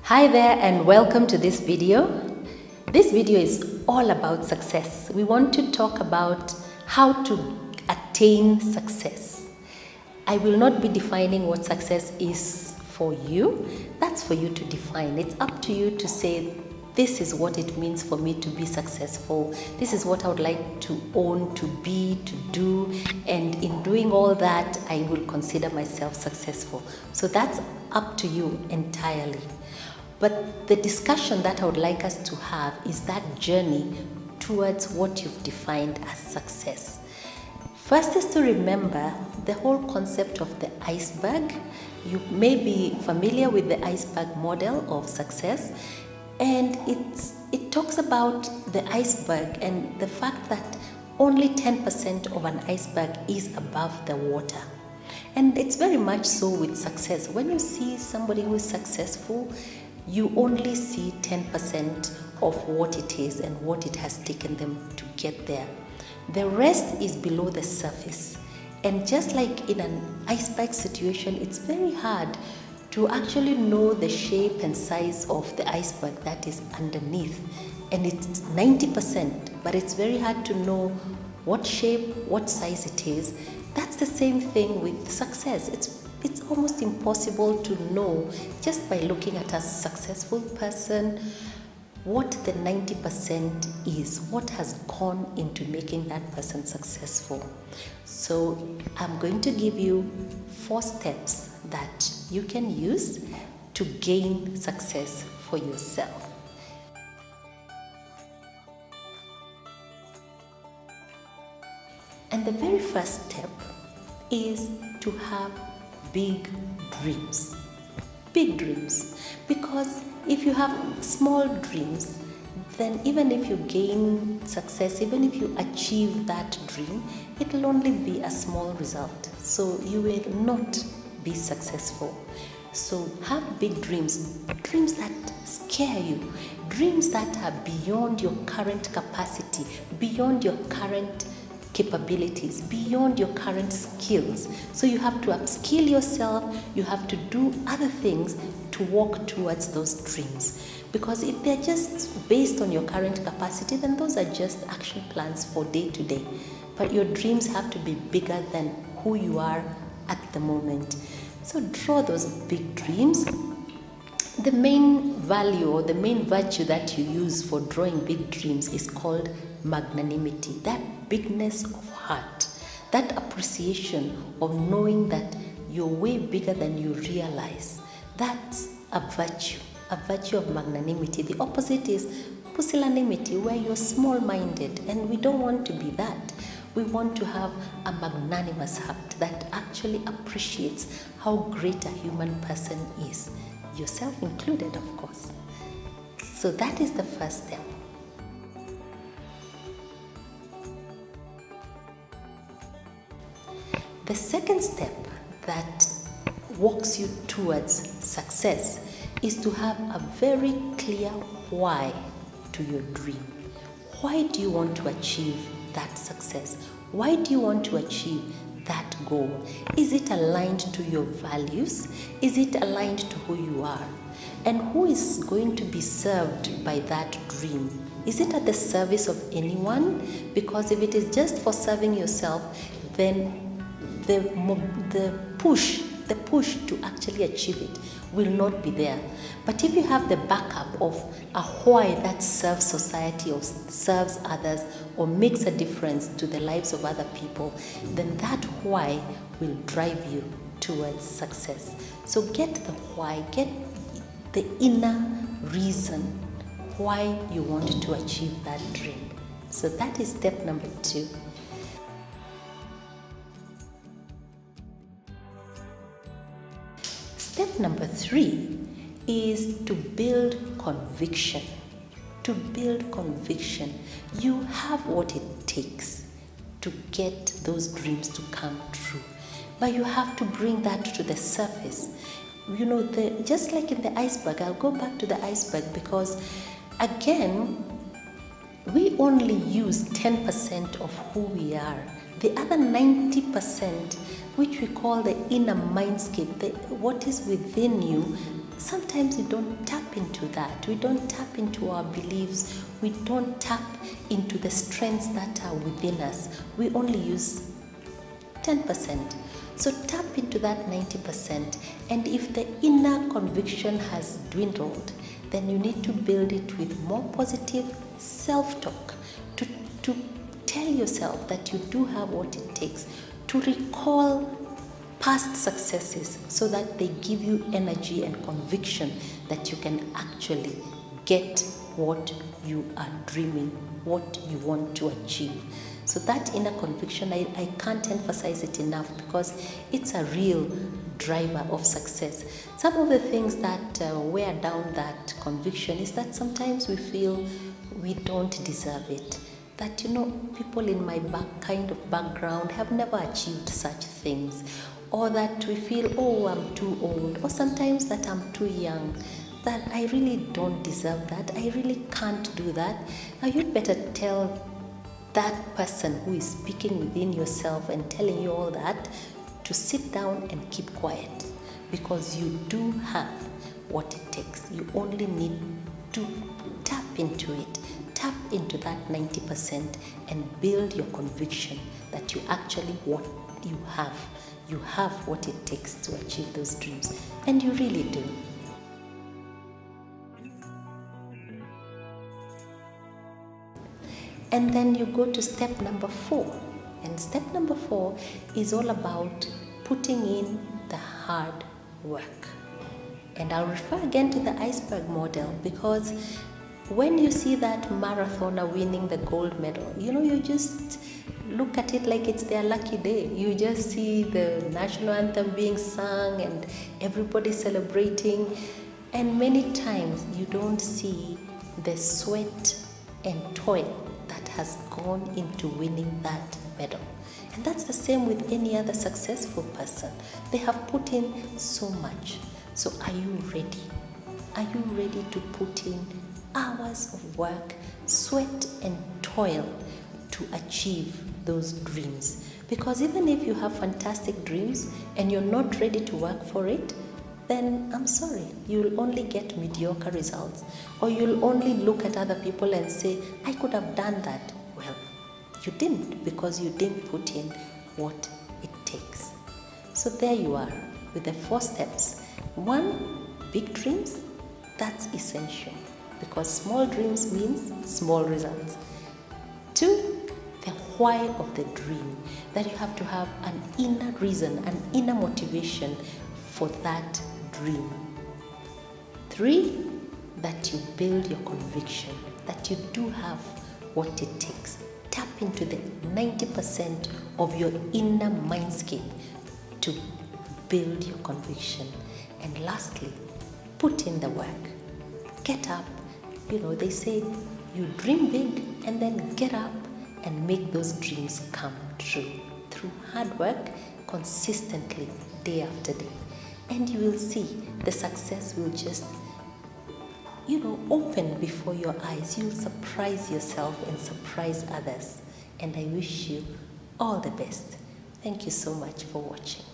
Hi there and welcome to this video. This video is all about success. We want to talk about how to attain success. I will not be defining what success is for you. That's for you to define. It's up to you to say, this is what it means for me to be successful. This is what I would like to own, to be, to do. And in doing all that, I will consider myself successful. So that's up to you entirely. But the discussion that I would like us to have is that journey towards what you've defined as success. First is to remember the whole concept of the iceberg. You may be familiar with the iceberg model of success, and it talks about the iceberg and the fact that only 10% of an iceberg is above the water. And it's very much so with success. When you see somebody who is successful, you only see 10% of what it is and what it has taken them to get there. The rest is below the surface. And just like in an iceberg situation, it's very hard to actually know the shape and size of the iceberg that is underneath. And it's 90%, but it's very hard to know what shape, what size it is. That's the same thing with success. It's almost impossible to know just by looking at a successful person what the 90% is, what has gone into making that person successful. So I'm going to give you 4 steps that you can use to gain success for yourself. And the very first step is to have big dreams. Big dreams. Because if you have small dreams, then even if you gain success, even if you achieve that dream, it will only be a small result. So you will not be successful. So have big dreams, dreams that scare you, dreams that are beyond your current capacity, beyond your current capabilities, beyond your current skills. So you have to upskill yourself, you have to do other things to walk towards those dreams. Because if they're just based on your current capacity, then those are just action plans for day to day. But your dreams have to be bigger than who you are at the moment. So draw those big dreams. The main value or the main virtue that you use for drawing big dreams is called magnanimity, that bigness of heart, that appreciation of knowing that you're way bigger than you realize. That's a virtue of magnanimity. The opposite is pusillanimity, where you're small-minded, and we don't want to be that. We want to have a magnanimous heart that actually appreciates how great a human person is, yourself included, of course. So that is the first step. The second step that walks you towards success is to have a very clear why to your dream. Why do you want to achieve that success? Why do you want to achieve that goal? Is it aligned to your values? Is it aligned to who you are? And who is going to be served by that dream? Is it at the service of anyone? Because if it is just for serving yourself, then the push to actually achieve it will not be there. But if you have the backup of a why that serves society or serves others or makes a difference to the lives of other people, then that why will drive you towards success. So get the why, get the inner reason why you want to achieve that dream. So that is step number 2. Step number 3 is to build conviction. To build conviction. You have what it takes to get those dreams to come true. But you have to bring that to the surface. You know, just like in the iceberg, I'll go back to the iceberg because, again, we only use 10% of who we are. The other 90%, which we call the inner mindscape, what is within you, sometimes we don't tap into that. We don't tap into our beliefs. We don't tap into the strengths that are within us. We only use 10%. So tap into that 90%. And if the inner conviction has dwindled, then you need to build it with more positive self-talk to tell yourself that you do have what it takes, to recall past successes so that they give you energy and conviction that you can actually get what you are dreaming, what you want to achieve. So that inner conviction, I can't emphasize it enough because it's a real driver of success. Some of the things that wear down that conviction is that sometimes we feel we don't deserve it. That, people in my kind of background have never achieved such things. Or that we feel, oh, I'm too old. Or sometimes that I'm too young. That I really don't deserve that. I really can't do that. Now you'd better tell that person who is speaking within yourself and telling you all that to sit down and keep quiet, because you do have what it takes. You only need to tap into it, tap into that 90% and build your conviction that you actually you have what it takes to achieve those dreams, and you really do. And then you go to step number 4. And step number 4 is all about putting in the hard work. And I'll refer again to the iceberg model, because when you see that marathoner winning the gold medal, you just look at it like it's their lucky day. You just see the national anthem being sung and everybody celebrating. And many times you don't see the sweat and toil that has gone into winning that medal. And that's the same with any other successful person. They have put in so much. So are you ready? Are you ready to put in hours of work, sweat and toil to achieve those dreams? Because even if you have fantastic dreams and you're not ready to work for it, then I'm sorry, you'll only get mediocre results. Or you'll only look at other people and say, I could have done that. Well, you didn't, because you didn't put in what it takes. So there you are with the 4 steps. 1, big dreams. That's essential, because small dreams means small results. 2, the why of the dream, that you have to have an inner reason, an inner motivation for that dream. 3, that you build your conviction that you do have what it takes. Tap into the 90% of your inner mindscape to build your conviction. And lastly, put in the work. Get up. They say you dream big and then get up and make those dreams come true through hard work, consistently, day after day. And you will see the success will just, open before your eyes. You'll surprise yourself and surprise others. And I wish you all the best. Thank you so much for watching.